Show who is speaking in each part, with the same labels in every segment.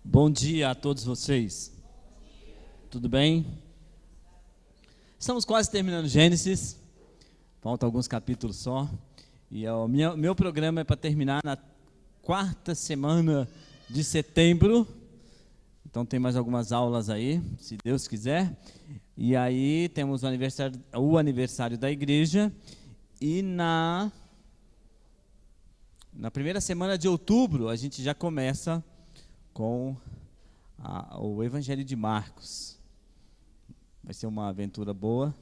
Speaker 1: Bom dia a todos vocês. Tudo bem? Estamos quase terminando Gênesis. Faltam alguns capítulos só. E o meu programa é para terminar na quarta semana de setembro. Então tem mais algumas aulas aí, se Deus quiser. E aí temos o aniversário da igreja. E na primeira semana de outubro a gente já começa com o Evangelho de Marcos. Vai ser uma aventura boa,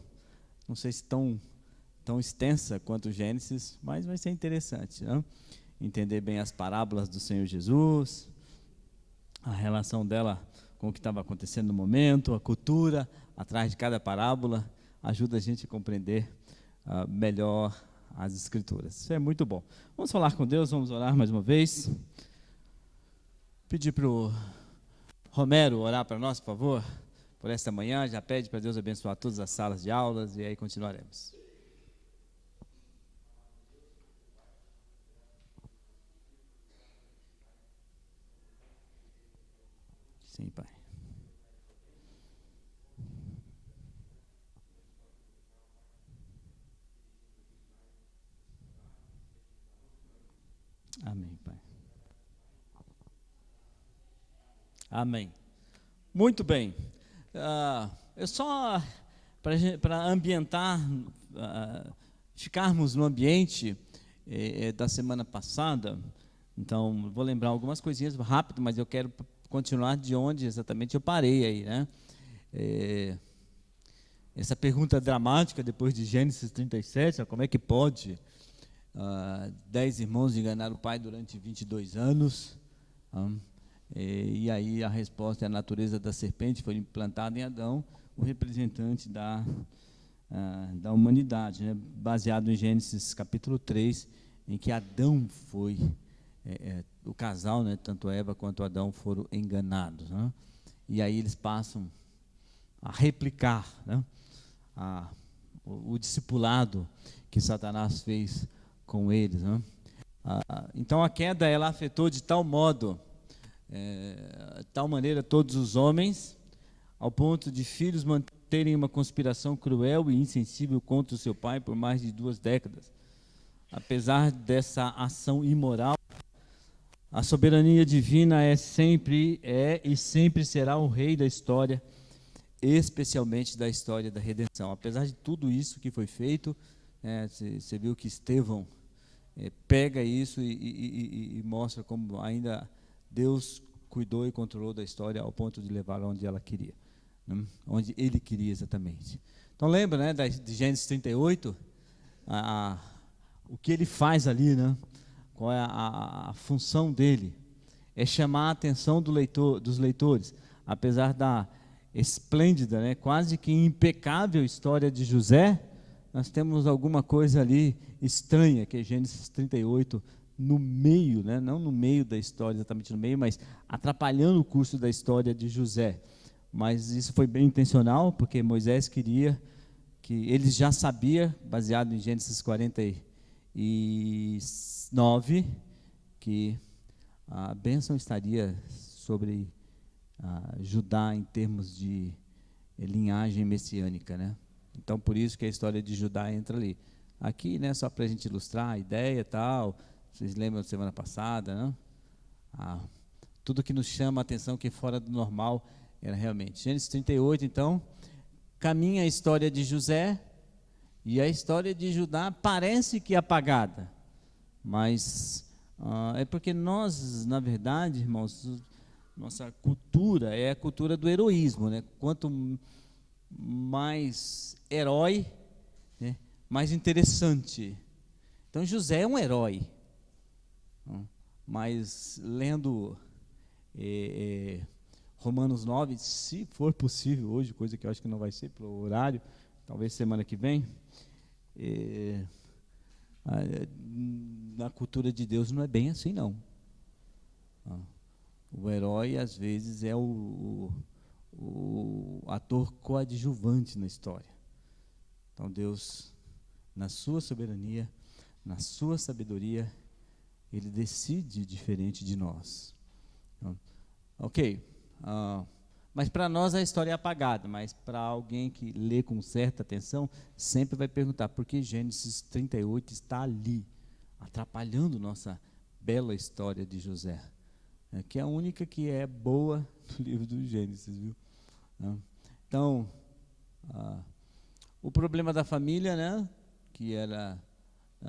Speaker 1: não sei se tão extensa quanto o Gênesis, mas vai ser interessante, né? Entender bem as parábolas do Senhor Jesus, a relação dela com o que estava acontecendo no momento, a cultura atrás de cada parábola, ajuda a gente a compreender melhor as Escrituras. Isso é muito bom. Vamos falar com Deus, vamos orar mais uma vez. Pedir para o Romero orar para nós, por favor, por esta manhã. Já pede para Deus abençoar todas as salas de aulas e aí continuaremos. Sim, Pai. Amém, Pai. Amém. Muito bem. Eu só para ambientar, ficarmos no ambiente da semana passada. Então, vou lembrar algumas coisinhas rápido, mas eu quero continuar de onde exatamente eu parei aí, né? Essa pergunta dramática depois de Gênesis 37, como é que pode 10 irmãos enganar o pai durante 22 anos? E aí a resposta é a natureza da serpente foi implantada em Adão, o representante da humanidade, né? Baseado em Gênesis capítulo 3, em que Adão foi, o casal, né, tanto Eva quanto Adão foram enganados, né? E aí eles passam a replicar, né, o discipulado que Satanás fez com eles, né? Então a queda ela afetou de tal modo, tal maneira todos os homens, ao ponto de filhos manterem uma conspiração cruel e insensível contra o seu pai por mais de 2 décadas. Apesar dessa ação imoral, a soberania divina é e sempre será o rei da história, especialmente da história da redenção. Apesar de tudo isso que foi feito, você viu que Estevão pega isso e mostra como ainda Deus cuidou e controlou da história ao ponto de levá-la onde ela queria, né? Onde ele queria exatamente. Então lembra, né, de Gênesis 38, o que ele faz ali, né? Qual é a função dele? É chamar a atenção dos leitores, apesar da esplêndida, né, quase que impecável história de José. Nós temos alguma coisa ali estranha, que é Gênesis 38, no meio, né? Não no meio da história, exatamente no meio, mas atrapalhando o curso da história de José. Mas isso foi bem intencional, porque Moisés queria que eles já sabiam, baseado em Gênesis 49, que a bênção estaria sobre Judá em termos de linhagem messiânica, né? Então, por isso que a história de Judá entra ali. Aqui, né, só para a gente ilustrar a ideia e tal, vocês lembram da semana passada, né? Tudo que nos chama a atenção que é fora do normal era realmente. Gênesis 38, então, caminha a história de José e a história de Judá parece que apagada, mas é porque nós, na verdade, irmãos, nossa cultura é a cultura do heroísmo, né? Quanto mais herói, né, mais interessante. Então José é um herói, mas lendo Romanos 9, se for possível hoje, coisa que eu acho que não vai ser pelo horário, talvez semana que vem, na cultura de Deus não é bem assim não. O herói às vezes é o ator coadjuvante na história. Então Deus, na sua soberania, na sua sabedoria, ele decide diferente de nós. Então, Ok. Mas para nós a história é apagada, mas para alguém que lê com certa atenção, sempre vai perguntar por que Gênesis 38 está ali, atrapalhando nossa bela história de José, que é a única que é boa no livro do Gênesis, viu? Então, o problema da família, né, que era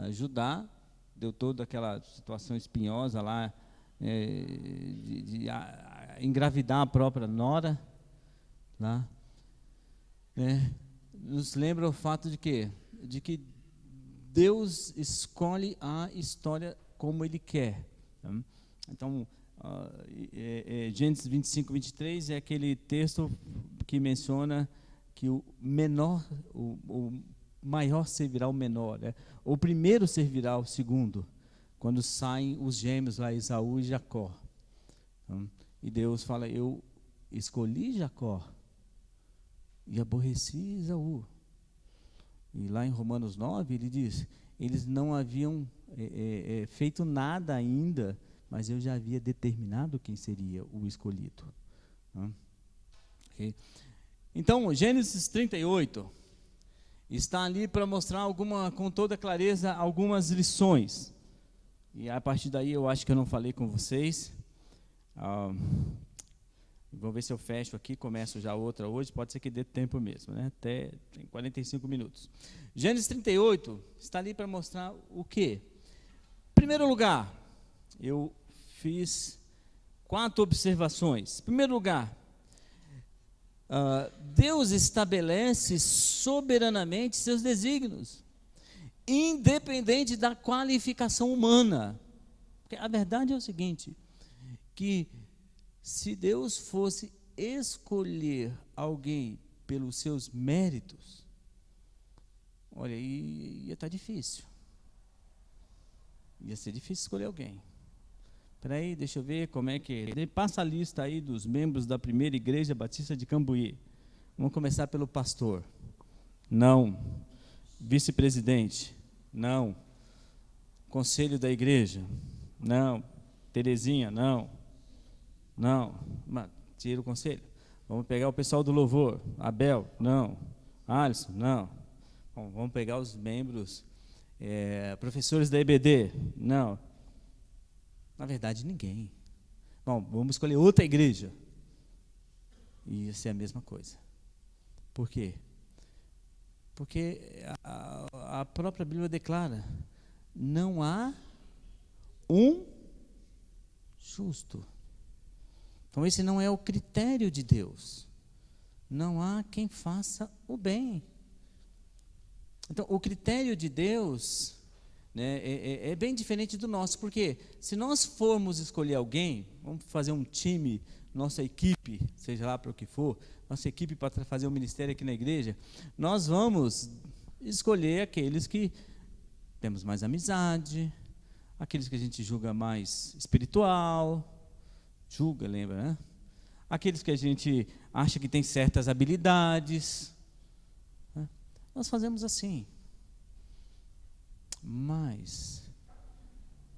Speaker 1: Judá, deu toda aquela situação espinhosa lá, de engravidar a própria nora, lá, nos lembra o fato de que Deus escolhe a história como Ele quer. Tá? Então, Gênesis 25, 23 é aquele texto que menciona que o maior servirá o menor, né? O primeiro servirá o segundo, quando saem os gêmeos lá, Esaú e Jacó. E Deus fala, eu escolhi Jacó e aborreci Esaú. E lá em Romanos 9 ele diz, eles não haviam feito nada ainda, mas eu já havia determinado quem seria o escolhido. Okay. Então, Gênesis 38 está ali para mostrar com toda clareza algumas lições. E a partir daí eu acho que eu não falei com vocês. Vou ver se eu fecho aqui, começo já outra hoje, pode ser que dê tempo mesmo, né? Até tem 45 minutos. Gênesis 38 está ali para mostrar o quê? Em primeiro lugar, eu fiz 4 observações. Em primeiro lugar, Deus estabelece soberanamente seus desígnios, independente da qualificação humana. Porque a verdade é o seguinte, que se Deus fosse escolher alguém pelos seus méritos, olha, ia estar difícil. Ia ser difícil escolher alguém. Espera aí, deixa eu ver como é que... Passa a lista aí dos membros da primeira igreja batista de Cambuí. Vamos começar pelo pastor. Não. Vice-presidente. Não. Conselho da igreja. Não. Terezinha, não. Não. Tira o conselho. Vamos pegar o pessoal do louvor. Abel, não. Alisson, não. Bom, vamos pegar os membros, professores da EBD, não. Na verdade, ninguém. Bom, vamos escolher outra igreja. Ia ser a mesma coisa. Por quê? Porque a própria Bíblia declara, não há um justo. Então esse não é o critério de Deus. Não há quem faça o bem. Então o critério de Deus, né, é bem diferente do nosso, porque se nós formos escolher alguém, vamos fazer um time, nossa equipe, seja lá para o que for, nossa equipe para fazer o ministério aqui na igreja, nós vamos escolher aqueles que temos mais amizade, aqueles que a gente julga mais espiritual, lembra, né? Aqueles que a gente acha que tem certas habilidades, né? Nós fazemos assim. Mas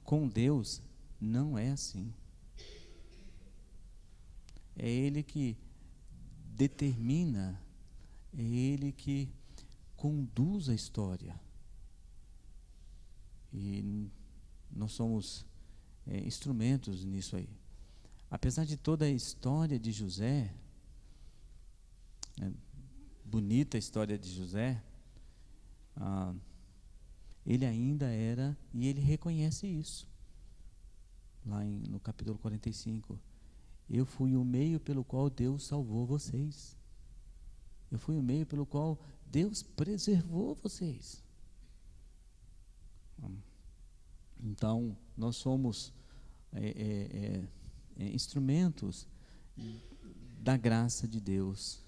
Speaker 1: com Deus não é assim. É Ele que determina, é Ele que conduz a história. E nós somos instrumentos nisso aí. Apesar de toda a história de José, bonita a história de José, ele ainda era, e ele reconhece isso, lá no capítulo 45, eu fui o meio pelo qual Deus salvou vocês, eu fui o meio pelo qual Deus preservou vocês. Então, nós somos instrumentos da graça de Deus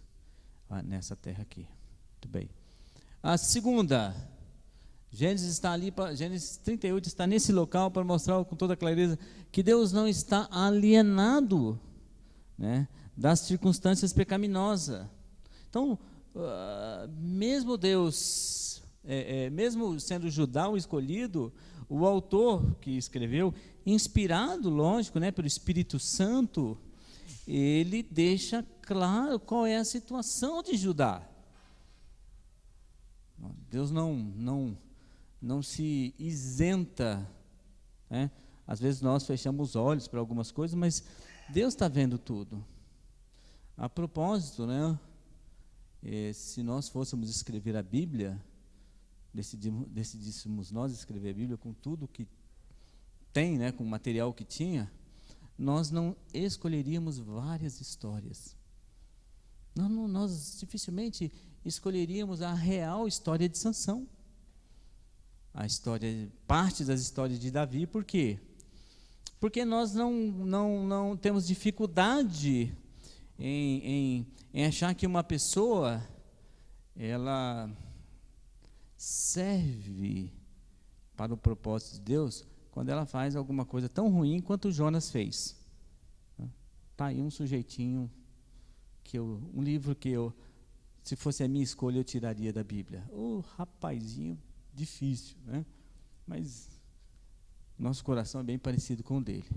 Speaker 1: nessa terra aqui. Muito bem. A segunda, Gênesis 38 está nesse local para mostrar com toda clareza que Deus não está alienado, né, das circunstâncias pecaminosas. Então, mesmo Deus, mesmo sendo Judá o escolhido, o autor que escreveu, inspirado, lógico, né, pelo Espírito Santo, ele deixa claro qual é a situação de Judá. Deus não se isenta, né? Às vezes nós fechamos os olhos para algumas coisas, mas Deus está vendo tudo. A propósito, né? Se nós fôssemos escrever a Bíblia, decidíssemos nós escrever a Bíblia com tudo que tem, né, com o material que tinha, nós não escolheríamos várias histórias. Nós dificilmente escolheríamos a real história de Sansão. Parte das histórias de Davi, por quê? Porque nós não temos dificuldade em achar que uma pessoa, ela serve para o propósito de Deus quando ela faz alguma coisa tão ruim quanto Jonas fez. Está aí um sujeitinho, um livro que se fosse a minha escolha, eu tiraria da Bíblia. Rapazinho difícil, né? Mas nosso coração é bem parecido com o dele.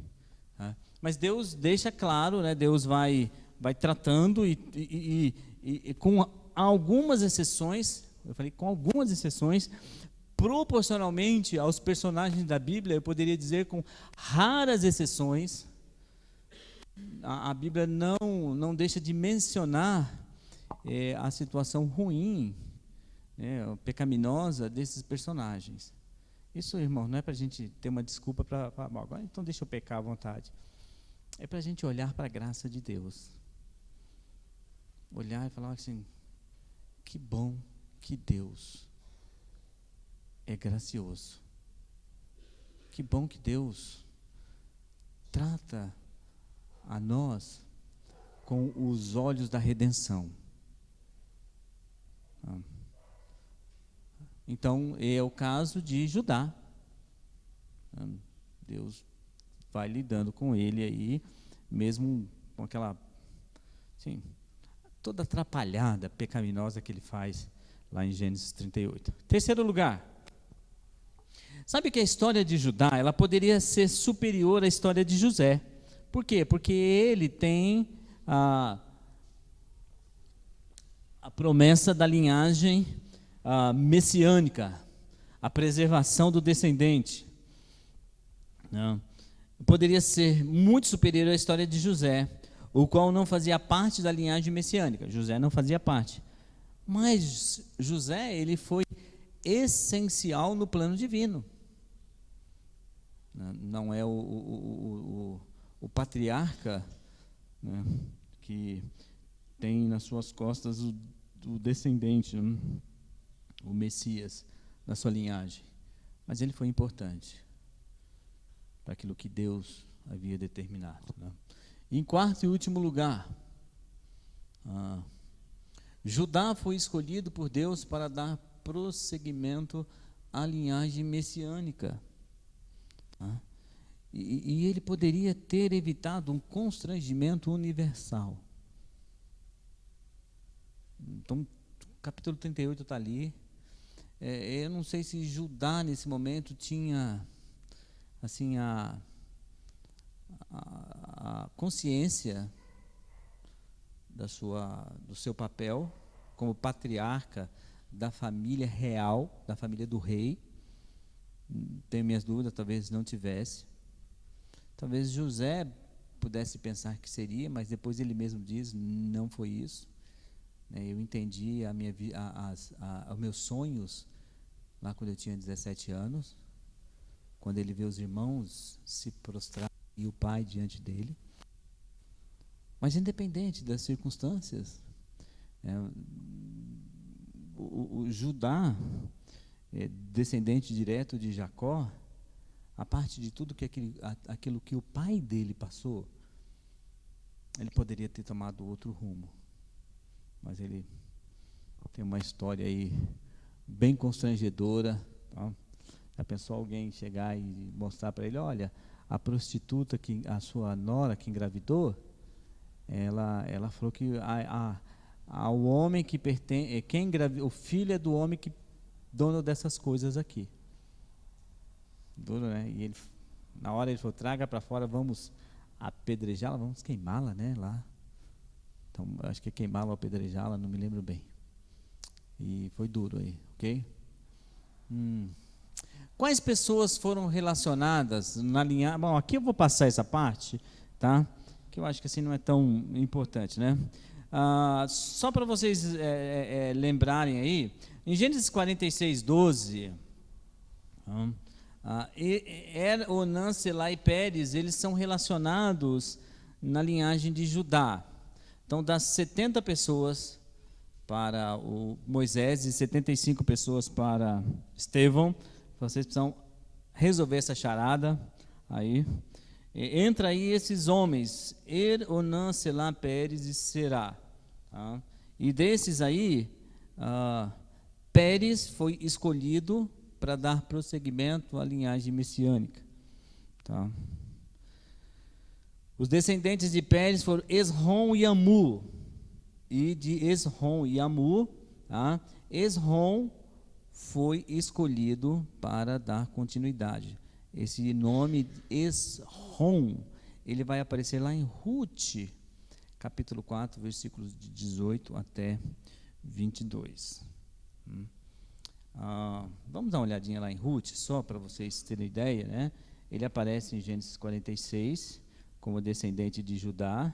Speaker 1: Tá? Mas Deus deixa claro, né? Deus vai tratando e com algumas exceções, eu falei com algumas exceções, proporcionalmente aos personagens da Bíblia, eu poderia dizer com raras exceções, a Bíblia não deixa de mencionar a situação ruim, pecaminosa desses personagens. Isso, irmão, não é para a gente ter uma desculpa para agora, então deixa eu pecar à vontade. É para a gente olhar para a graça de Deus. Olhar e falar assim, que bom que Deus é gracioso. Que bom que Deus trata a nós com os olhos da redenção. Então, é o caso de Judá. Deus vai lidando com ele aí, mesmo com aquela, assim, toda atrapalhada, pecaminosa que ele faz lá em Gênesis 38. Terceiro lugar, sabe que a história de Judá, ela poderia ser superior à história de José. Por quê? Porque ele tem a promessa da linhagem messiânica, a preservação do descendente. Não. Poderia ser muito superior à história de José, o qual não fazia parte da linhagem messiânica. José não fazia parte. Mas José, ele foi essencial no plano divino. Não é o patriarca, né, que tem nas suas costas o descendente, né, o Messias, da sua linhagem. Mas ele foi importante para aquilo que Deus havia determinado. Né? Em quarto e último lugar, Judá foi escolhido por Deus para dar prosseguimento à linhagem messiânica. Tá? E ele poderia ter evitado um constrangimento universal. Então, capítulo 38 está ali. Eu não sei se Judá, nesse momento, tinha assim a consciência do seu papel como patriarca da família real, da família do rei. Tenho minhas dúvidas, talvez não tivesse. Talvez José pudesse pensar que seria, mas depois ele mesmo diz, não foi isso. Eu entendi os meus sonhos lá quando eu tinha 17 anos, quando ele vê os irmãos se prostrar e o pai diante dele. Mas independente das circunstâncias, o Judá, descendente direto de Jacó, a parte de tudo aquilo que o pai dele passou, ele poderia ter tomado outro rumo. Mas ele tem uma história aí bem constrangedora. Tá? Já pensou alguém chegar e mostrar para ele, olha, a prostituta, a sua nora que engravidou, ela falou que ao homem que pertence, o filho é do homem que dono dessas coisas aqui. Duro, né? E na hora ele falou, traga para fora, vamos apedrejá-la, vamos queimá-la, né, lá. Então, acho que é queimá-la ou apedrejá-la, não me lembro bem. E foi duro aí, ok? Quais pessoas foram relacionadas na linha... Bom, aqui eu vou passar essa parte, tá? Que eu acho que assim não é tão importante, né? Só para vocês lembrarem aí, em Gênesis 46, 12, Onã, Selá e Pérez, eles são relacionados na linhagem de Judá. Então, das 70 pessoas para o Moisés e 75 pessoas para Estevão, vocês precisam resolver essa charada aí. Entra aí esses homens, Onã, Selá, Pérez e Será. Tá? E desses aí, Pérez foi escolhido para dar prosseguimento à linhagem messiânica. Tá? Os descendentes de Pérez foram Esrom e Amu. E de Esrom e Amu, tá? Esrom foi escolhido para dar continuidade. Esse nome Esrom, ele vai aparecer lá em Ruth, capítulo 4, versículos de 18 até 22. Vamos dar uma olhadinha lá em Ruth, só para vocês terem ideia, né? Ele aparece em Gênesis 46, como descendente de Judá,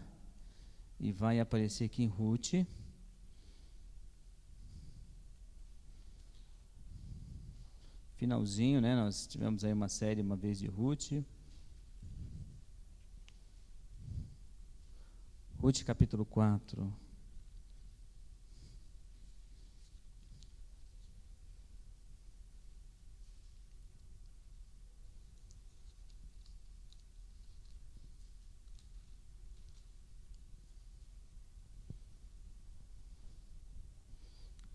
Speaker 1: e vai aparecer aqui em Ruth. Finalzinho, né? Nós tivemos aí uma série uma vez de Ruth. Ruth capítulo 4.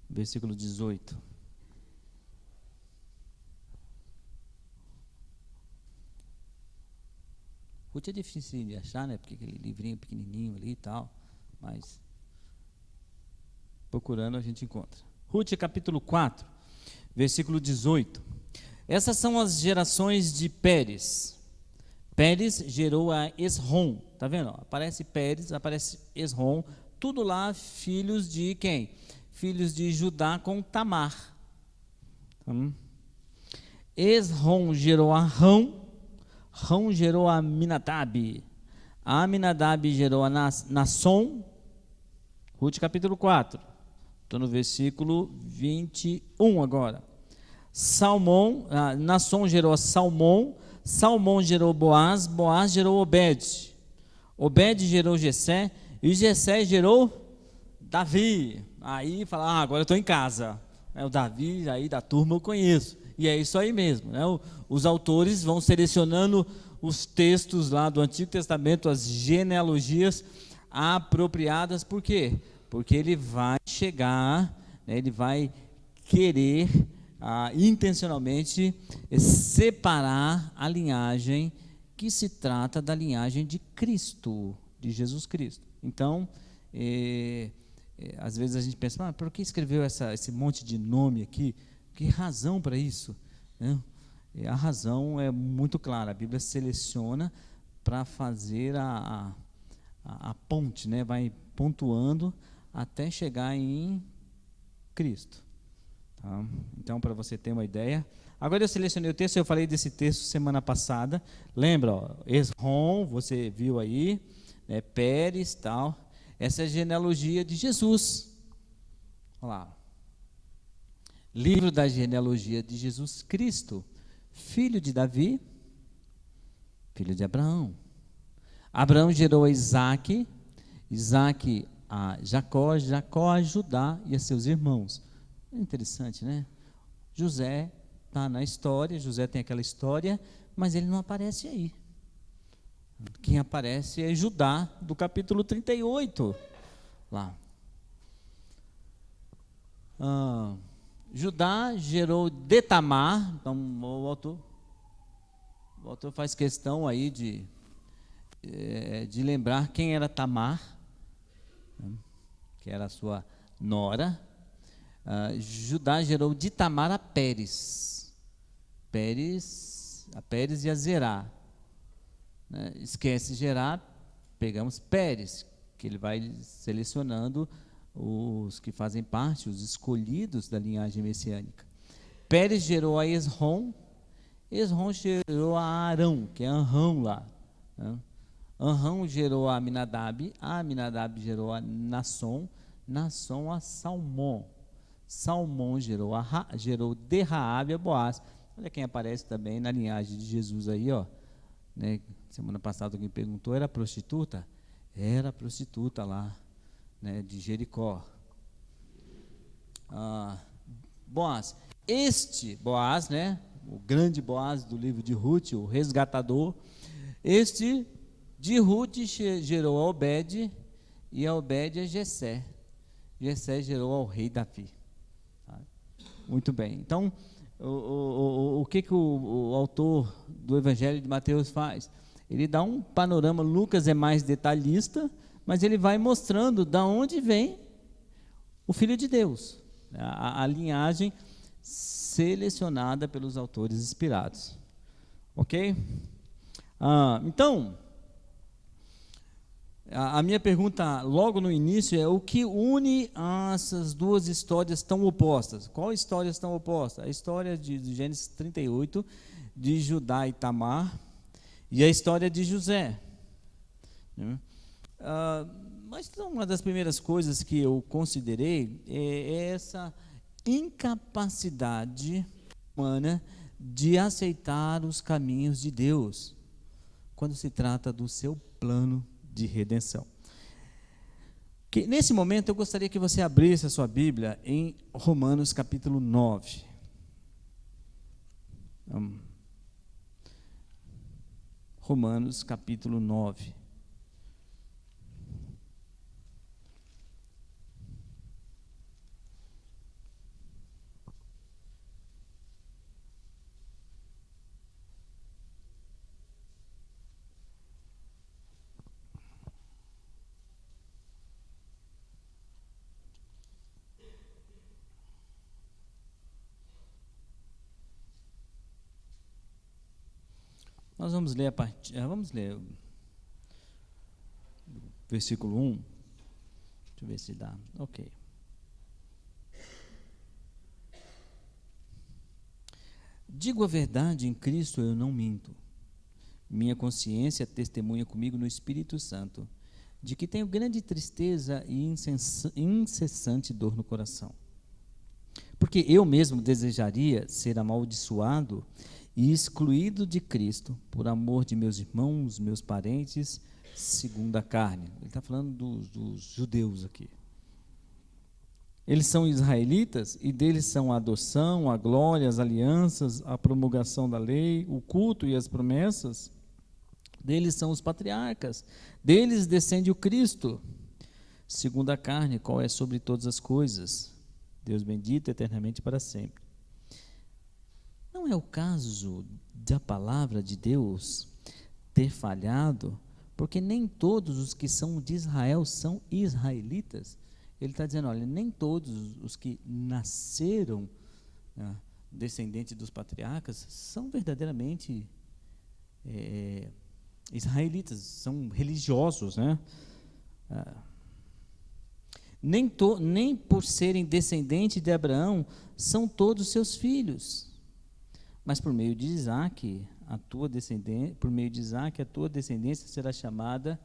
Speaker 1: Versículo 18. Ruth é difícil de achar, né? Porque aquele livrinho pequenininho ali e tal, mas procurando a gente encontra. Ruth capítulo 4, versículo 18. Essas são as gerações de Pérez. Pérez gerou a Esrom, tá vendo? Aparece Pérez, aparece Esrom, tudo lá filhos de quem? Filhos de Judá com Tamar. Esrom gerou a Rão, Rão gerou a Aminadab, a Aminadab gerou a Nasson. Ruth capítulo 4, estou no versículo 21 agora. Nasson gerou a Salmão, Salmão gerou Boaz, Boaz gerou Obed, Obed gerou Jessé, e Jessé gerou Davi. Aí fala, agora eu estou em casa. O Davi aí da turma eu conheço. E é isso aí mesmo, né? Os autores vão selecionando os textos lá do Antigo Testamento, as genealogias apropriadas. Por quê? Porque ele vai chegar, né, ele vai querer intencionalmente separar a linhagem que se trata da linhagem de Cristo, de Jesus Cristo. Então, às vezes a gente pensa, por que escreveu esse monte de nome aqui? Que razão para isso? Né? A razão é muito clara, a Bíblia seleciona para fazer a ponte, né? Vai pontuando até chegar em Cristo. Tá? Então, para você ter uma ideia. Agora eu selecionei o texto, eu falei desse texto semana passada. Lembra, Esrom, você viu aí, né, Pérez, tal. Essa é a genealogia de Jesus. Olha lá. Livro da genealogia de Jesus Cristo, filho de Davi, filho de Abraão. Abraão gerou a Isaque, Isaque a Jacó, Jacó a Judá e a seus irmãos. É interessante, né? José está na história, José tem aquela história, mas ele não aparece aí. Quem aparece é Judá, do capítulo 38, lá. Judá gerou de Tamar, então o autor faz questão aí de lembrar quem era Tamar, que era a sua nora. Judá gerou de Tamar a Pérez e a Zerá. né? Esquece Gerar, pegamos Pérez, que ele vai selecionando os que fazem parte, os escolhidos da linhagem messiânica. Pérez gerou a Esrom, Esrom gerou a Arão, que é Anrão lá, né? Anrão gerou a Aminadab gerou a Nasson a Salmão, Salmão gerou de Raabe a Boaz. Olha quem aparece também na linhagem de Jesus aí, ó, né? Semana passada alguém perguntou, era prostituta? Era prostituta lá, né, de Jericó. Boaz, este Boaz, né, o grande Boaz do livro de Ruth, o resgatador, este de Ruth gerou a Obed, e a Obed é Jessé. Jessé gerou ao rei Davi. Tá? Muito bem. Então, o que o autor do Evangelho de Mateus faz? Ele dá um panorama. Lucas é mais detalhista, mas ele vai mostrando da onde vem o Filho de Deus, a linhagem selecionada pelos autores inspirados. Ok? Então, a minha pergunta logo no início é: o que une essas duas histórias tão opostas? Qual histórias tão opostas? A história de Gênesis 38, de Judá e Tamar, e a história de José, né? Mas uma das primeiras coisas que eu considerei é essa incapacidade humana de aceitar os caminhos de Deus quando se trata do seu plano de redenção. Nesse momento eu gostaria que você abrisse a sua Bíblia em Romanos capítulo 9. Romanos capítulo 9. Nós vamos ler o versículo 1. Deixa eu ver se dá. Ok. Digo a verdade, em Cristo eu não minto. Minha consciência testemunha comigo no Espírito Santo, de que tenho grande tristeza e incessante dor no coração. Porque eu mesmo desejaria ser amaldiçoado e excluído de Cristo, por amor de meus irmãos, meus parentes, segundo a carne. Ele está falando dos judeus aqui. Eles são israelitas, e deles são a adoção, a glória, as alianças, a promulgação da lei, o culto e as promessas. Deles são os patriarcas, deles descende o Cristo, segundo a carne, qual é sobre todas as coisas. Deus bendito eternamente para sempre. Não é o caso da palavra de Deus ter falhado, porque nem todos os que são de Israel são israelitas. Ele está dizendo, olha, nem todos os que nasceram descendentes dos patriarcas são verdadeiramente israelitas, são religiosos, né? Nem por serem descendentes de Abraão são todos seus filhos. Mas por meio de Isaque, a tua descendência será chamada.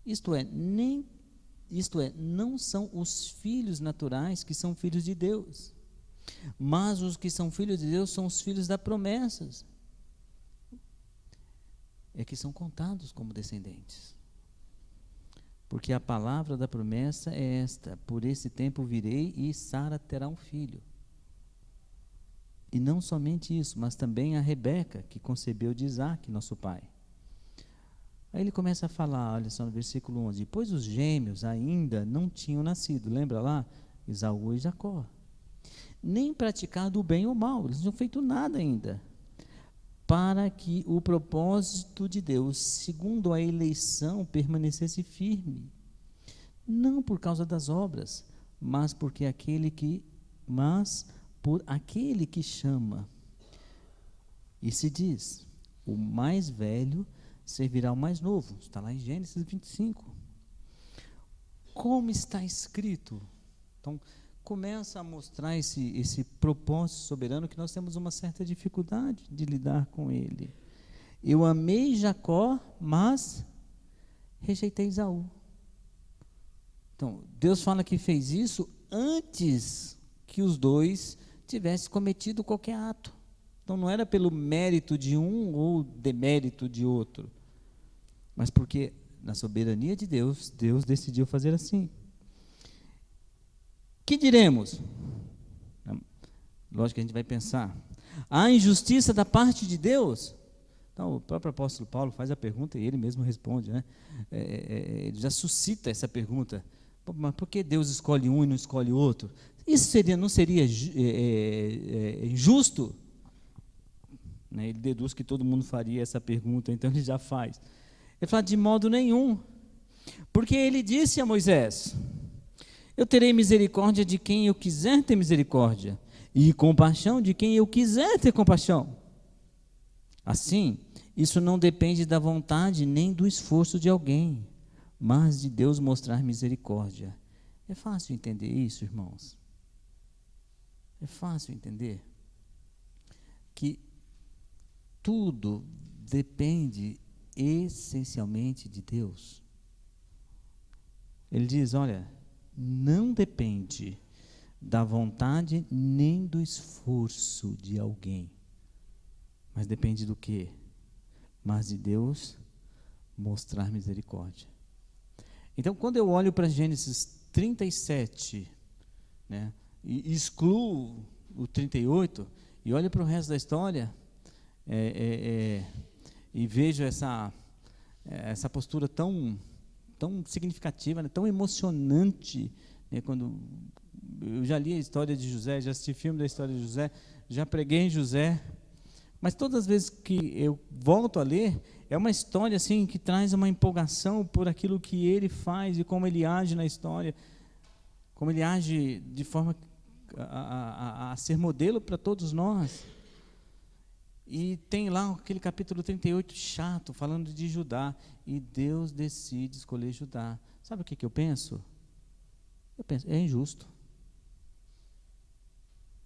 Speaker 1: Isto é, não são os filhos naturais que são filhos de Deus, mas os que são filhos de Deus são os filhos das promessas, é que são contados como descendentes. Porque a palavra da promessa é esta: por esse tempo virei e Sara terá um filho. E não somente isso, mas também a Rebeca, que concebeu de Isaque, nosso pai. Aí ele começa a falar, olha só no versículo 11: pois os gêmeos ainda não tinham nascido, lembra lá? Esaú e Jacó. Nem praticado o bem ou o mal, eles não tinham feito nada ainda. Para que o propósito de Deus, segundo a eleição, permanecesse firme. Não por causa das obras, mas por aquele que chama. E se diz: o mais velho servirá ao mais novo. Está lá em Gênesis 25. Como está escrito? Então, começa a mostrar esse propósito soberano que nós temos uma certa dificuldade de lidar com ele. Eu amei Jacó, mas rejeitei Esaú. Então, Deus fala que fez isso antes que os dois tivessem cometido qualquer ato. Então, não era pelo mérito de um ou demérito de outro, mas porque, na soberania de Deus, Deus decidiu fazer assim. Que diremos? Lógico que a gente vai pensar. Há injustiça da parte de Deus? Então, o próprio apóstolo Paulo faz a pergunta e ele mesmo responde, né? Ele já suscita essa pergunta. Mas por que Deus escolhe um e não escolhe outro? Isso não seria injusto? Né? Ele deduz que todo mundo faria essa pergunta, então ele já faz. Ele fala, de modo nenhum. Porque ele disse a Moisés, eu terei misericórdia de quem eu quiser ter misericórdia, e compaixão de quem eu quiser ter compaixão. Assim, isso não depende da vontade nem do esforço de alguém, mas de Deus mostrar misericórdia. É fácil entender isso, irmãos? É fácil entender que tudo depende essencialmente de Deus. Ele diz, olha, não depende da vontade nem do esforço de alguém, mas depende do quê? Mas de Deus mostrar misericórdia. Então, quando eu olho para Gênesis 37, né, e excluo o 38, e olho para o resto da história, e vejo essa postura tão significativa, né, tão emocionante, né, quando eu já li a história de José, já assisti filme da história de José, já preguei em José, mas todas as vezes que eu volto a ler, é uma história assim que traz uma empolgação por aquilo que ele faz e como ele age na história, como ele age de forma a ser modelo para todos nós. E tem lá aquele capítulo 38 chato, falando de Judá, e Deus decide escolher Judá. Sabe o que eu penso? Eu penso, é injusto.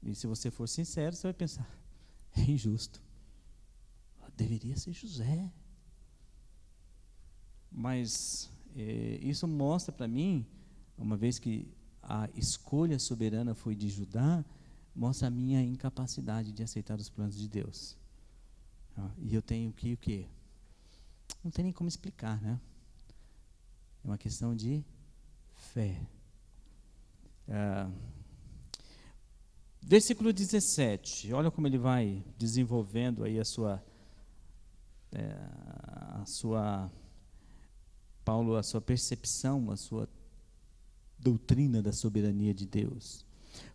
Speaker 1: E se você for sincero, você vai pensar, é injusto. Deveria ser José. Mas isso mostra para mim, uma vez que a escolha soberana foi de Judá, mostra a minha incapacidade de aceitar os planos de Deus. E eu tenho que o quê? Não tem nem como explicar, né? É uma questão de fé. Versículo 17, olha como ele vai desenvolvendo aí Paulo, a sua percepção, a sua doutrina da soberania de Deus.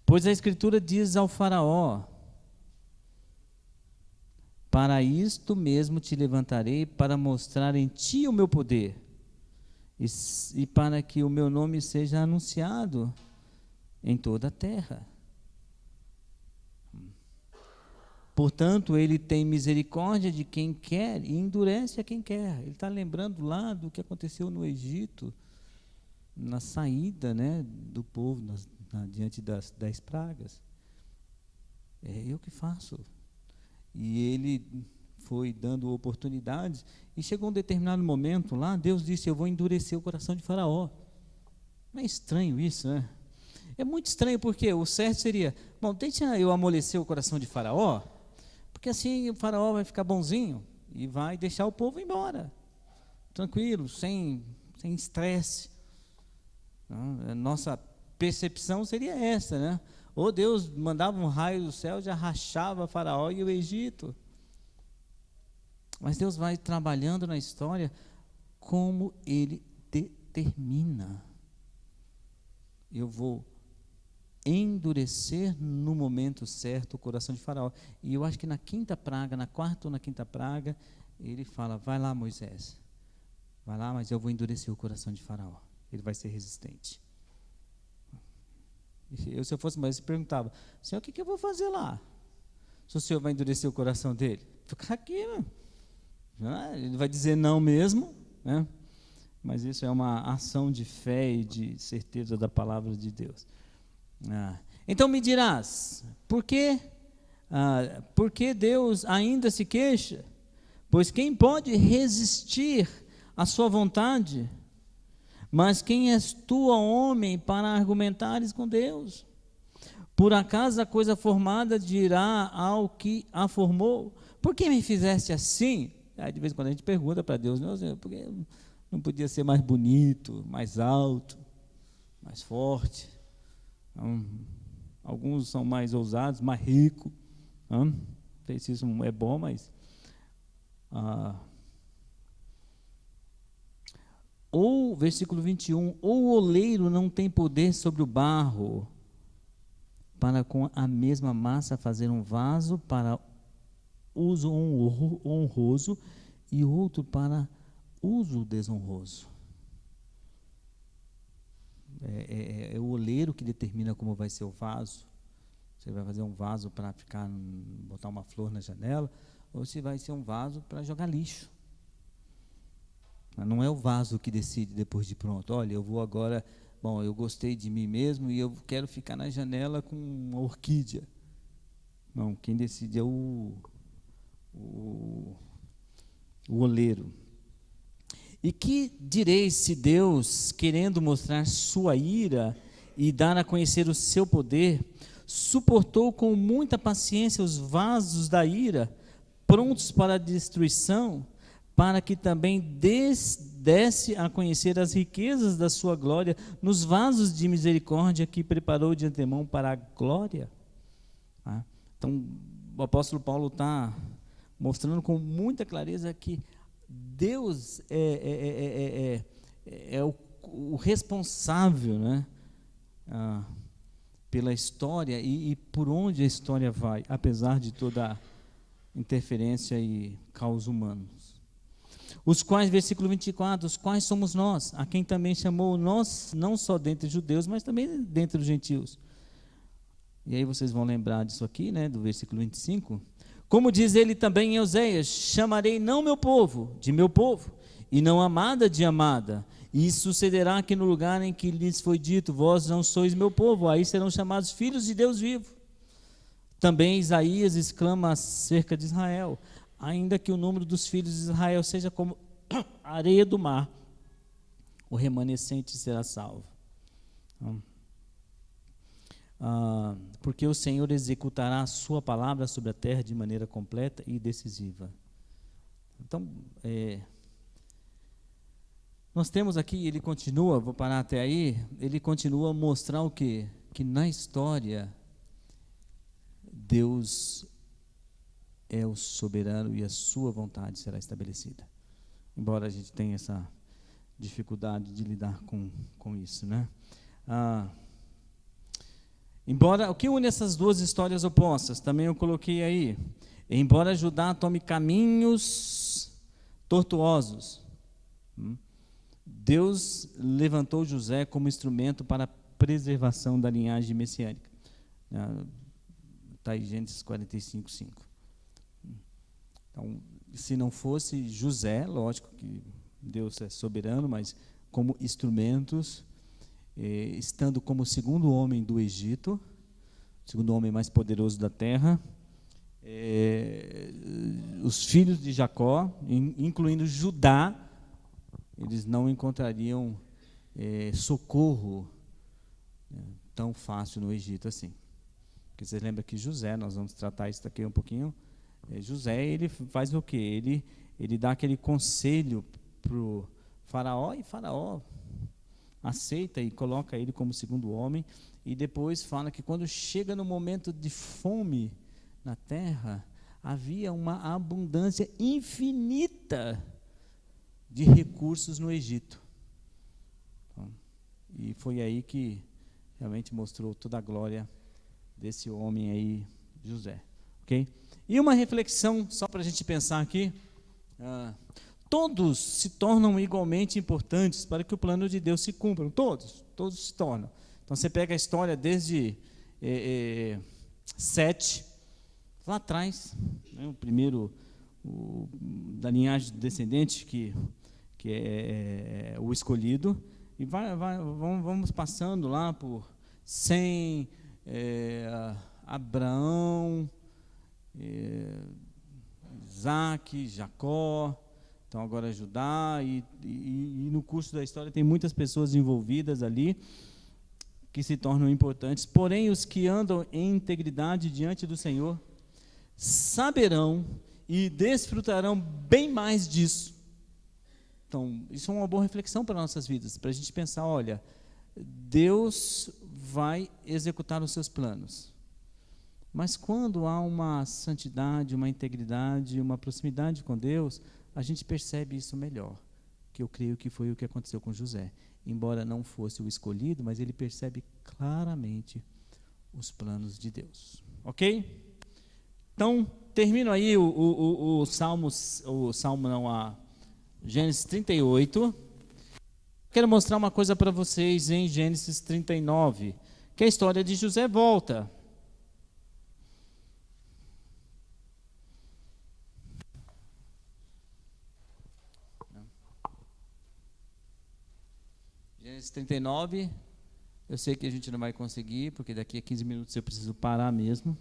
Speaker 1: Pois a Escritura diz ao Faraó, para isto mesmo te levantarei, para mostrar em ti o meu poder, e para que o meu nome seja anunciado em toda a terra. Portanto, ele tem misericórdia de quem quer e endurece a quem quer. Ele está lembrando lá do que aconteceu no Egito, na saída, né, do povo diante das 10 pragas. É eu que faço. E ele foi dando oportunidades, e chegou um determinado momento lá, Deus disse, eu vou endurecer o coração de Faraó. Não é estranho isso, né? É muito estranho, porque o certo seria, bom, deixa eu amolecer o coração de Faraó, porque assim o Faraó vai ficar bonzinho e vai deixar o povo embora, tranquilo, sem estresse. Nossa percepção seria essa, né? Ou Deus mandava um raio do céu, já rachava Faraó e o Egito. Mas Deus vai trabalhando na história como Ele determina. Eu vou endurecer no momento certo o coração de Faraó. E eu acho que na quarta ou na quinta praga, ele fala, vai lá Moisés, vai lá, mas eu vou endurecer o coração de Faraó. Ele vai ser resistente. Se eu fosse Moisés, eu perguntava, Senhor, o que eu vou fazer lá? Se o Senhor vai endurecer o coração dele? Ficar aqui, mano. Ele vai dizer não mesmo, né? Mas isso é uma ação de fé e de certeza da palavra de Deus. Então me dirás, por que Deus ainda se queixa? Pois quem pode resistir à sua vontade? Mas quem és tu, ó homem, para argumentares com Deus? Por acaso a coisa formada dirá ao que a formou: por que me fizeste assim? Aí de vez em quando a gente pergunta para Deus, por que não podia ser mais bonito, mais alto, mais forte? Então, alguns são mais ousados, mais ricos. Não sei se isso é bom, mas... Ou, versículo 21, ou o oleiro não tem poder sobre o barro, para com a mesma massa fazer um vaso para uso honroso e outro para uso desonroso. É o oleiro que determina como vai ser o vaso. Você vai fazer um vaso para botar uma flor na janela, ou se vai ser um vaso para jogar lixo. Não é o vaso que decide depois de pronto. Olha, eu vou agora, eu gostei de mim mesmo e eu quero ficar na janela com uma orquídea. Não, quem decide é o oleiro. E que direis se Deus, querendo mostrar sua ira e dar a conhecer o seu poder, suportou com muita paciência os vasos da ira, prontos para a destruição, para que também desse a conhecer as riquezas da sua glória nos vasos de misericórdia que preparou de antemão para a glória? Então, o apóstolo Paulo está mostrando com muita clareza que Deus é o responsável, né, pela história e por onde a história vai, apesar de toda a interferência e caos humanos. Os quais, versículo 24, os quais somos nós, a quem também chamou nós, não só dentre os judeus, mas também dentre os gentios. E aí vocês vão lembrar disso aqui, né, do versículo 25. Como diz ele também em Oséias: chamarei não meu povo, de meu povo, e não amada, de amada. E sucederá que no lugar em que lhes foi dito: vós não sois meu povo, aí serão chamados filhos de Deus vivo. Também Isaías exclama acerca de Israel: ainda que o número dos filhos de Israel seja como a areia do mar, o remanescente será salvo. Porque o Senhor executará a sua palavra sobre a terra de maneira completa e decisiva. Então, nós temos aqui, ele continua, vou parar até aí, ele continua a mostrar o quê? Que na história, Deus é o soberano e a sua vontade será estabelecida. Embora a gente tenha essa dificuldade de lidar com isso, né? Embora, o que une essas duas histórias opostas? Também eu coloquei aí. Embora Judá tome caminhos tortuosos, Deus levantou José como instrumento para a preservação da linhagem messiânica. Está em Gênesis 45, 5. Então, se não fosse José, lógico que Deus é soberano, mas como instrumentos, estando como segundo homem do Egito, segundo homem mais poderoso da terra, os filhos de Jacó, incluindo Judá, eles não encontrariam socorro tão fácil no Egito assim. Porque você lembra que José, nós vamos tratar isso daqui um pouquinho, José, ele faz o quê? Ele dá aquele conselho para o faraó, e faraó aceita e coloca ele como segundo homem, e depois fala que quando chega no momento de fome na terra, havia uma abundância infinita de recursos no Egito. E foi aí que realmente mostrou toda a glória desse homem aí, José. Ok? E uma reflexão, só para a gente pensar aqui, todos se tornam igualmente importantes para que o plano de Deus se cumpra, todos se tornam. Então você pega a história desde Sete, lá atrás, né, da linhagem descendente que é o escolhido, e vamos passando lá por Sem, Abraão, Isaac, Jacó, então agora Judá, e no curso da história tem muitas pessoas envolvidas ali, que se tornam importantes. Porém, os que andam em integridade diante do Senhor saberão e desfrutarão bem mais disso. Então, isso é uma boa reflexão para nossas vidas, para a gente pensar, olha, Deus vai executar os seus planos. Mas quando há uma santidade, uma integridade, uma proximidade com Deus, a gente percebe isso melhor, que eu creio que foi o que aconteceu com José. Embora não fosse o escolhido, mas ele percebe claramente os planos de Deus. Ok? Então, termino aí o Gênesis 38. Quero mostrar uma coisa para vocês em Gênesis 39, que a história de José volta. Gênesis 39, eu sei que a gente não vai conseguir, porque daqui a 15 minutos eu preciso parar mesmo.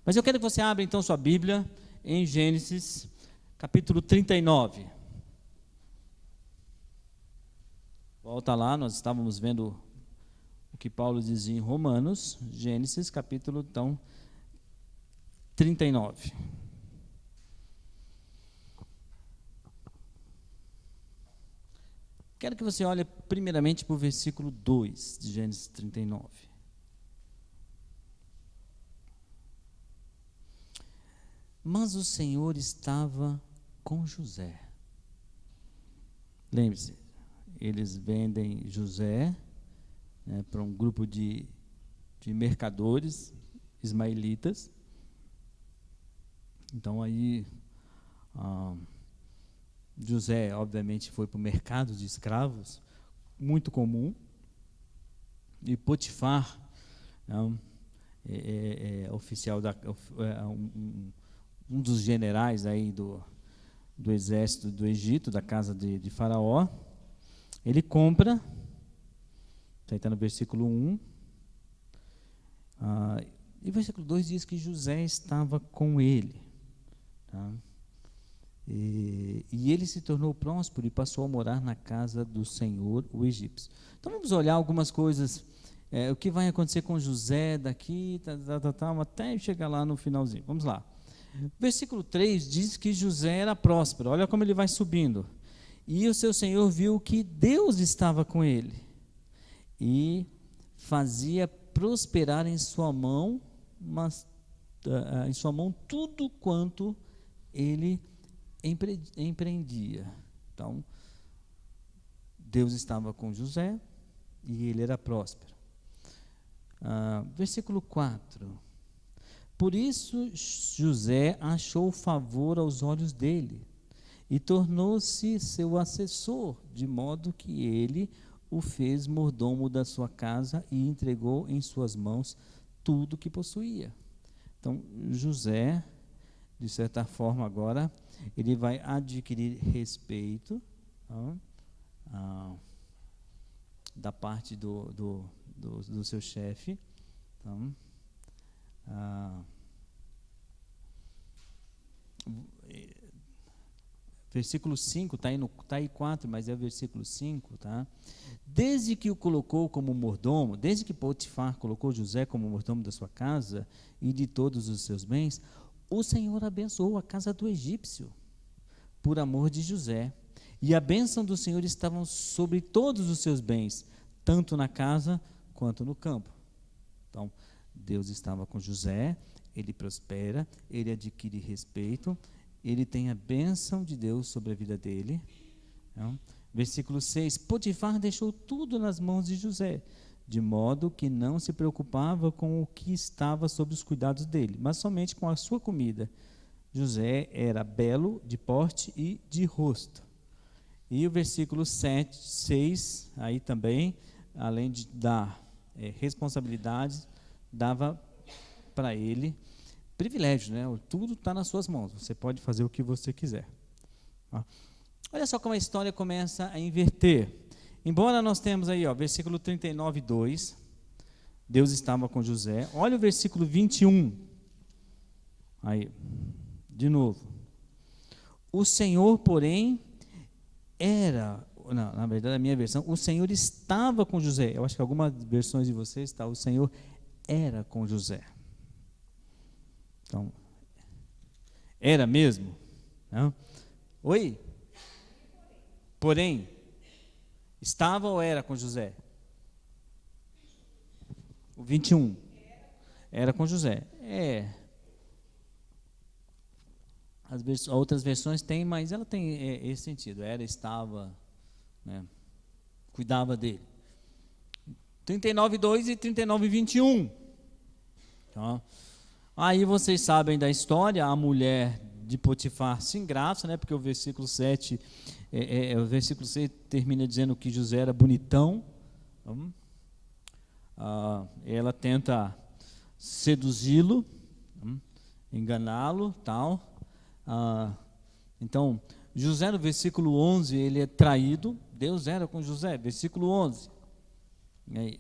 Speaker 1: Mas eu quero que você abra então sua Bíblia em Gênesis, capítulo 39. Volta lá, nós estávamos vendo o que Paulo dizia em Romanos, Gênesis, capítulo então 39. Quero que você olhe primeiramente para o versículo 2 de Gênesis 39. Mas o Senhor estava com José. Lembre-se, eles vendem José, né, para um grupo de mercadores ismaelitas. Então aí José, obviamente, foi para o mercado de escravos, muito comum, e Potifar, oficial um dos generais aí do exército do Egito, da casa de Faraó, ele compra, está no versículo 1, e o versículo 2 diz que José estava com ele, tá? E ele se tornou próspero e passou a morar na casa do Senhor, o egípcio. Então vamos olhar algumas coisas, o que vai acontecer com José daqui, até chegar lá no finalzinho. Vamos lá. Versículo 3 diz que José era próspero, olha como ele vai subindo. E o seu Senhor viu que Deus estava com ele e fazia prosperar em sua mão, tudo quanto ele empreendia. Então, Deus estava com José e ele era próspero. Versículo 4. Por isso José achou favor aos olhos dele e tornou-se seu assessor, de modo que ele o fez mordomo da sua casa e entregou em suas mãos tudo que possuía. Então, José, de certa forma agora, ele vai adquirir respeito da parte do seu chefe. Então, versículo 5, está aí 4, mas é o versículo 5, tá? Desde que o colocou como mordomo, desde que Potifar colocou José como mordomo da sua casa e de todos os seus bens, o Senhor abençoou a casa do egípcio, por amor de José, e a bênção do Senhor estava sobre todos os seus bens, tanto na casa quanto no campo. Então, Deus estava com José, ele prospera, ele adquire respeito, ele tem a bênção de Deus sobre a vida dele. Então, versículo 6, Potifar deixou tudo nas mãos de José, de modo que não se preocupava com o que estava sob os cuidados dele, mas somente com a sua comida. José era belo de porte e de rosto. E o versículo 6, aí também, além de dar responsabilidades, dava para ele privilégio, né? Tudo está nas suas mãos, você pode fazer o que você quiser. Tá? Olha só como a história começa a inverter. Embora nós temos aí, versículo 39, 2, Deus estava com José. Olha o versículo 21. Aí, de novo. O Senhor, porém, na verdade, a minha versão, o Senhor estava com José. Eu acho que algumas versões de vocês está, o Senhor era com José. Então, era mesmo? Não? Oi? Porém, estava ou era com José? O 21. Era com José. As outras versões têm, mas ela tem esse sentido. Era, estava, né? Cuidava dele. 39, 2 e 39, 21. Tá? Aí vocês sabem da história, a mulher de Potifar se engraça, né? Porque o versículo 7, o versículo 6 termina dizendo que José era bonitão. Ela tenta seduzi-lo, enganá-lo, tal. Então, José no versículo 11, ele é traído. Deus era com José, versículo 11. Aí,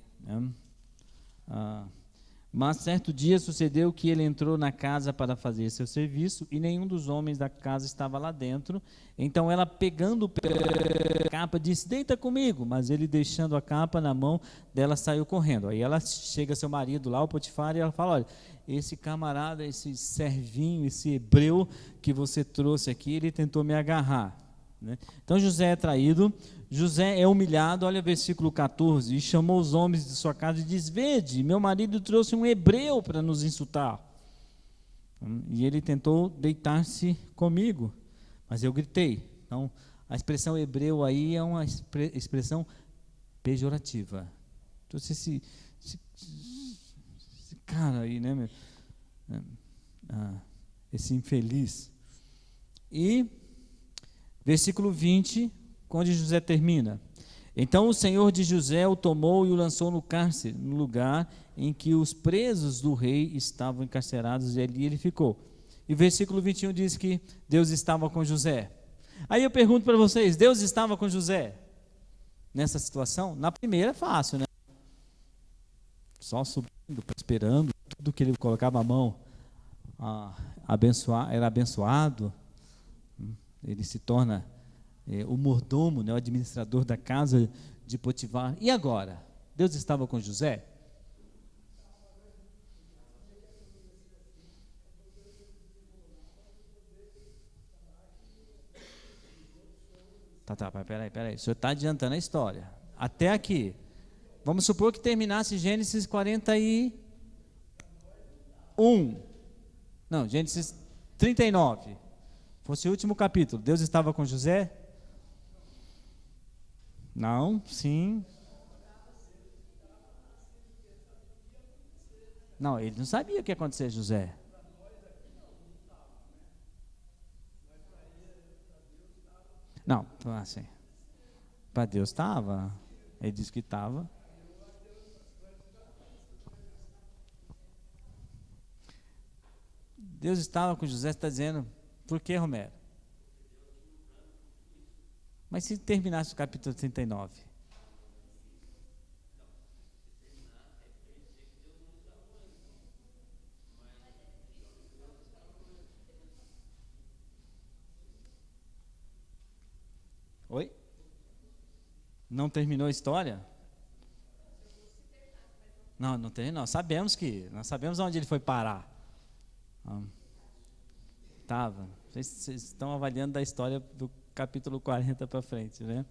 Speaker 1: mas certo dia sucedeu que ele entrou na casa para fazer seu serviço e nenhum dos homens da casa estava lá dentro. Então ela, pegando pela capa, disse: deita comigo. Mas ele, deixando a capa na mão dela, saiu correndo. Aí ela chega, seu marido lá, o Potifar, e ela fala: olha, esse camarada, esse servinho, esse hebreu que você trouxe aqui, ele tentou me agarrar. Né? Então José é traído, José é humilhado. Olha o versículo 14: e chamou os homens de sua casa e diz: vede, meu marido trouxe um hebreu para nos insultar, e ele tentou deitar-se comigo, mas eu gritei. Então a expressão hebreu aí é uma expressão pejorativa. Então esse cara aí, né, esse infeliz. E versículo 20, onde José termina: então o Senhor de José o tomou e o lançou no cárcere, no lugar em que os presos do rei estavam encarcerados, e ali ele ficou. E versículo 21 diz que Deus estava com José. Aí eu pergunto para vocês: Deus estava com José nessa situação? Na primeira é fácil, né? Só subindo, prosperando, tudo que ele colocava a mão era abençoado. Ele se torna o mordomo, né, o administrador da casa de Potifar. E agora? Deus estava com José? Tá, peraí. O senhor está adiantando a história. Até aqui. Vamos supor que terminasse Gênesis 41. Não, Gênesis 39. Fosse o último capítulo. Deus estava com José? Não, sim. Não, ele não sabia o que ia acontecer a José. Não, assim, para Deus estava. Ele disse que estava. Deus estava com José, você está dizendo, por que, Romero? Mas se terminasse o capítulo 39? Oi? Não terminou a história? Não terminou. Nós sabemos onde ele foi parar. Vocês estão avaliando da história do capítulo 40 para frente, né?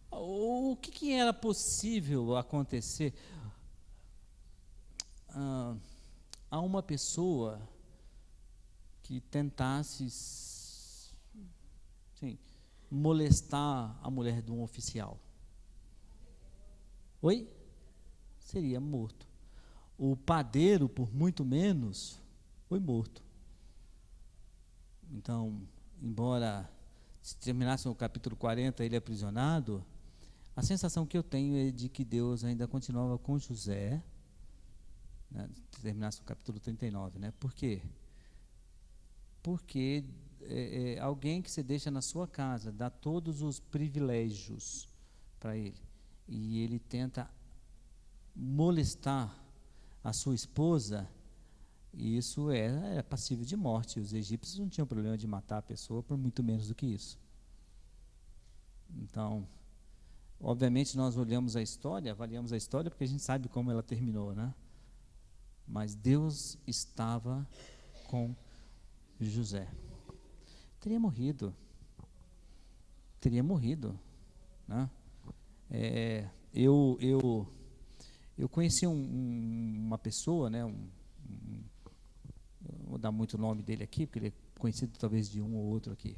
Speaker 1: O que era possível acontecer a uma pessoa que tentasse molestar a mulher de um oficial? Oi? Seria morto. O padeiro, por muito menos, foi morto. Então, embora se terminasse o capítulo 40 ele aprisionado, a sensação que eu tenho é de que Deus ainda continuava com José, né, terminasse o capítulo 39, né? Por quê? Porque alguém que você deixa na sua casa, dá todos os privilégios para ele, e ele tenta molestar a sua esposa, isso é passível de morte. Os egípcios não tinham problema de matar a pessoa por muito menos do que isso. Então, obviamente nós olhamos a história, avaliamos a história porque a gente sabe como ela terminou, né? Mas Deus estava com José. Teria morrido, né? Eu conheci uma pessoa, né? Não vou dar muito o nome dele aqui, porque ele é conhecido talvez de um ou outro aqui.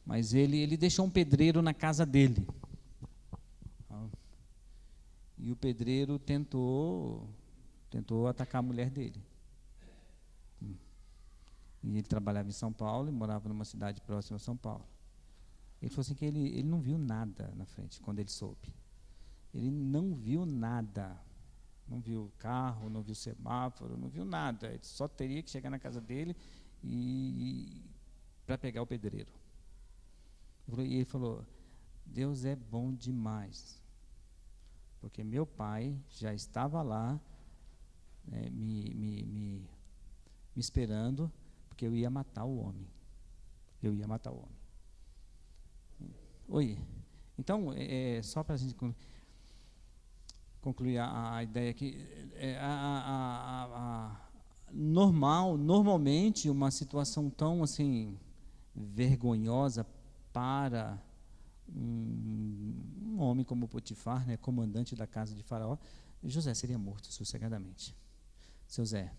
Speaker 1: Mas ele deixou um pedreiro na casa dele. E o pedreiro tentou atacar a mulher dele. E ele trabalhava em São Paulo e morava numa cidade próxima a São Paulo. Ele falou assim que ele não viu nada na frente quando ele soube. Ele não viu nada. Não viu carro, não viu semáforo, não viu nada. Ele só teria que chegar na casa dele para pegar o pedreiro. E ele falou, Deus é bom demais. Porque meu pai já estava lá, né, me esperando, porque eu ia matar o homem. Oi. Então, só para a gente concluir a ideia aqui, normalmente uma situação tão assim vergonhosa para um homem como Potifar, né, comandante da casa de Faraó, José seria morto sossegadamente. Seu Zé.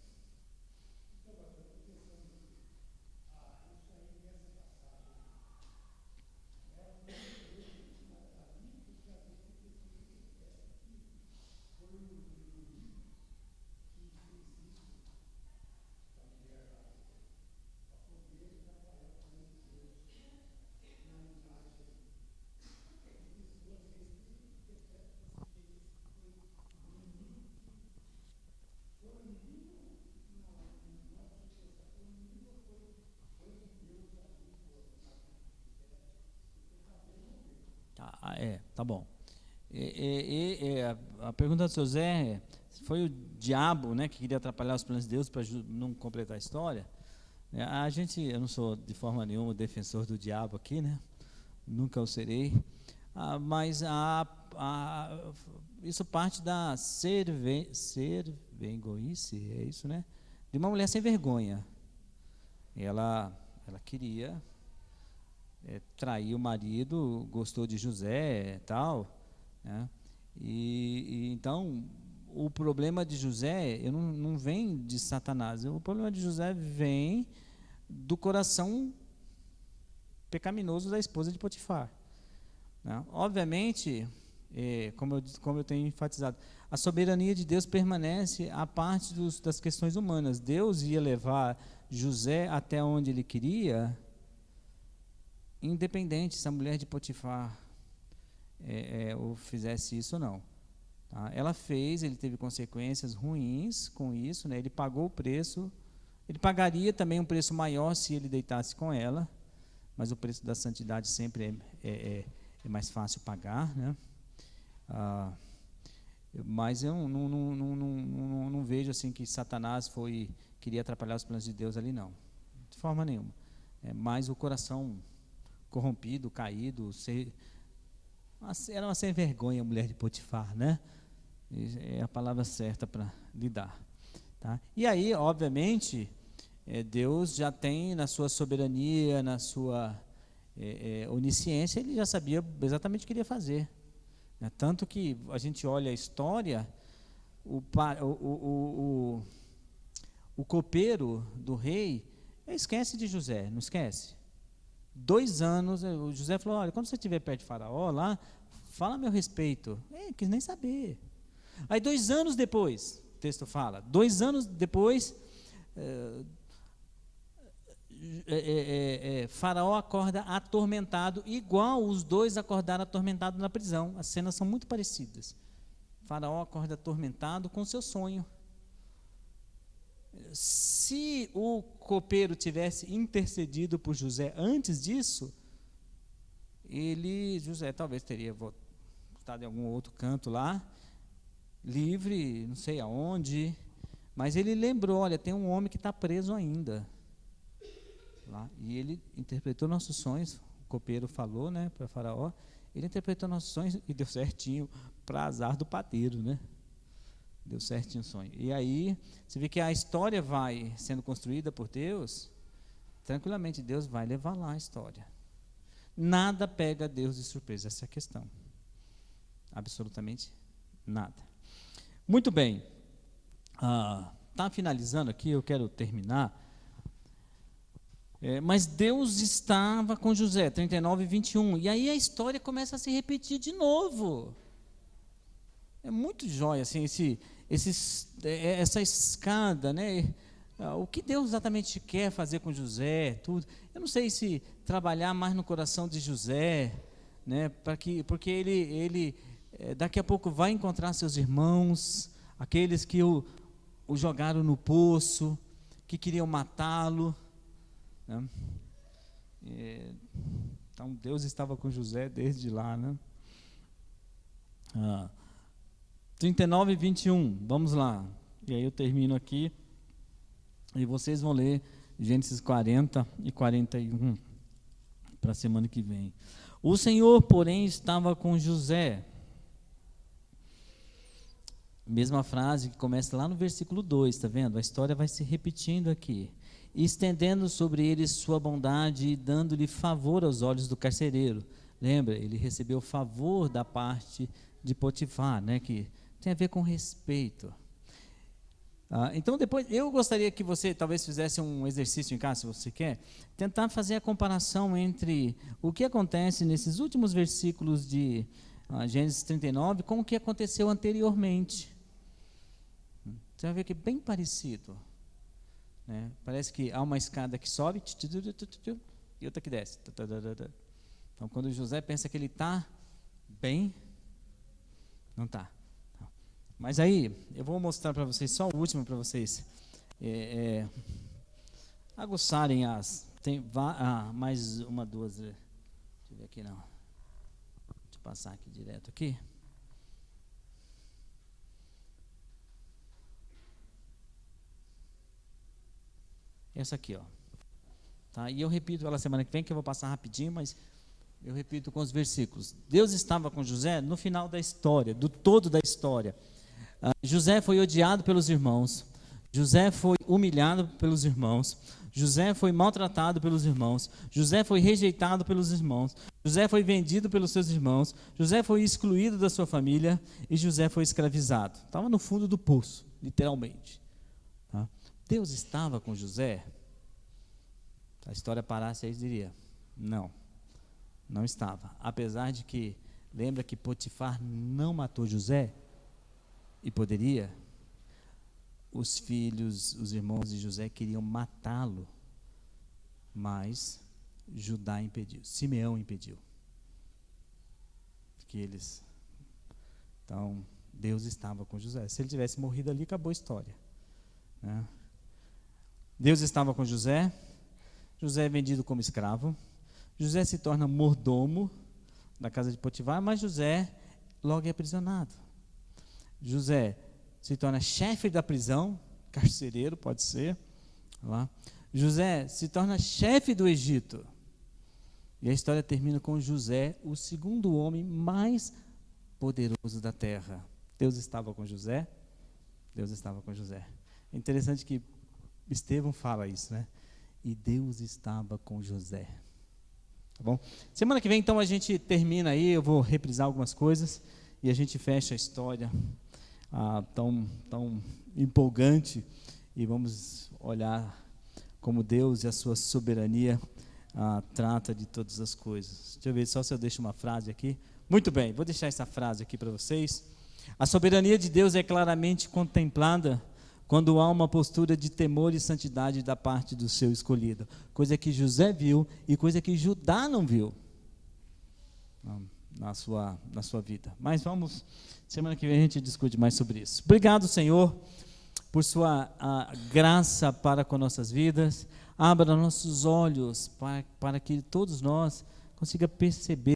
Speaker 1: Tá bom. A pergunta do seu Zé é, foi o diabo, né, que queria atrapalhar os planos de Deus para não completar a história? Eu não sou de forma nenhuma defensor do diabo aqui, né? Nunca o serei. Mas isso parte da servengoice, é isso, né? De uma mulher sem vergonha. Ela queria trair o marido, gostou de José, tal, né? E então o problema de José não vem de Satanás. O problema de José vem do coração pecaminoso da esposa de Potifar, né? Obviamente, como eu tenho enfatizado, a soberania de Deus permanece à parte das questões humanas. Deus ia levar José até onde ele queria, independente se a mulher de Potifar ou fizesse isso ou não. Tá? Ela fez, ele teve consequências ruins com isso, né? Ele pagou o preço, ele pagaria também um preço maior se ele deitasse com ela, mas o preço da santidade sempre é mais fácil pagar, né? Mas eu não vejo assim que Satanás queria atrapalhar os planos de Deus ali, não, de forma nenhuma. Mas o coração corrompido, caído, era uma sem vergonha a mulher de Potifar, né? É a palavra certa para lidar, tá? E aí, obviamente, Deus já tem na sua soberania, na sua onisciência, ele já sabia exatamente o que iria fazer, né? Tanto que a gente olha a história, o copeiro do rei esquece de José, não esquece? 2 anos, o José falou, olha, quando você estiver perto de Faraó lá, fala a meu respeito. Quis nem saber. Aí 2 anos depois, o texto fala, 2 anos depois, Faraó acorda atormentado, igual os dois acordaram atormentados na prisão. As cenas são muito parecidas. Faraó acorda atormentado com seu sonho. Se o copeiro tivesse intercedido por José antes disso, José talvez teria voltado em algum outro canto lá, livre, não sei aonde, mas ele lembrou, olha, tem um homem que está preso ainda. Lá, e ele interpretou nossos sonhos, o copeiro falou, né, para Faraó, ele interpretou nossos sonhos e deu certinho, para azar do padeiro, né? Deu certinho o sonho. E aí, você vê que a história vai sendo construída por Deus, tranquilamente Deus vai levar lá a história. Nada pega Deus de surpresa, essa é a questão. Absolutamente nada. Muito bem. Tá finalizando aqui, eu quero terminar. Mas Deus estava com José, 39, 21. E aí a história começa a se repetir de novo. É muito jóia, assim, essa escada, né? O que Deus exatamente quer fazer com José, tudo. Eu não sei se trabalhar mais no coração de José, né? Porque ele daqui a pouco vai encontrar seus irmãos, aqueles que o jogaram no poço, que queriam matá-lo, né? Então Deus estava com José desde lá, né? 39, 21, vamos lá. E aí eu termino aqui. E vocês vão ler Gênesis 40 e 41 para a semana que vem. O Senhor, porém, estava com José. Mesma frase que começa lá no versículo 2, está vendo? A história vai se repetindo aqui. E estendendo sobre ele sua bondade e dando-lhe favor aos olhos do carcereiro. Lembra? Ele recebeu favor da parte de Potifar, né? Que tem a ver com respeito. Então depois, eu gostaria que você talvez fizesse um exercício em casa, se você quer, tentar fazer a comparação entre o que acontece nesses últimos versículos de Gênesis 39 com o que aconteceu anteriormente. Você vai ver que é bem parecido, né? Parece que há uma escada que sobe e outra que desce. Então quando José pensa que ele está bem, não está. Mas aí, eu vou mostrar para vocês, só o último para vocês aguçarem tem mais uma, duas, deixa eu ver aqui não. Deixa eu passar aqui direto aqui. Essa aqui, ó. Tá? E eu repito ela semana que vem, que eu vou passar rapidinho, mas eu repito com os versículos. Deus estava com José no final da história, do todo da história. José foi odiado pelos irmãos, José foi humilhado pelos irmãos, José foi maltratado pelos irmãos, José foi rejeitado pelos irmãos, José foi vendido pelos seus irmãos, José foi excluído da sua família e José foi escravizado. Estava no fundo do poço, literalmente. Tá? Deus estava com José? Se a história parasse aí, diria, não estava. Apesar de que, lembra que Potifar não matou José? E poderia, os filhos, os irmãos de José queriam matá-lo, mas Judá impediu, Simeão impediu. Então, Deus estava com José. Se ele tivesse morrido ali, acabou a história, né? Deus estava com José, José é vendido como escravo, José se torna mordomo da casa de Potifar, mas José logo é aprisionado. José se torna chefe da prisão, carcereiro pode ser, lá. José se torna chefe do Egito. E a história termina com José, o segundo homem mais poderoso da terra. Deus estava com José? Deus estava com José. É interessante que Estevão fala isso, né? E Deus estava com José. Tá bom? Semana que vem, então, a gente termina aí, eu vou reprisar algumas coisas e a gente fecha a história tão empolgante e vamos olhar como Deus e a sua soberania trata de todas as coisas. Deixa eu ver só se eu deixo uma frase aqui. Muito bem, vou deixar essa frase aqui para vocês. A soberania de Deus é claramente contemplada quando há uma postura de temor e santidade da parte do seu escolhido, coisa que José viu e coisa que Judá não viu na sua vida. Mas semana que vem a gente discute mais sobre isso. Obrigado, Senhor, por sua graça para com nossas vidas. Abra nossos olhos para que todos nós consiga perceber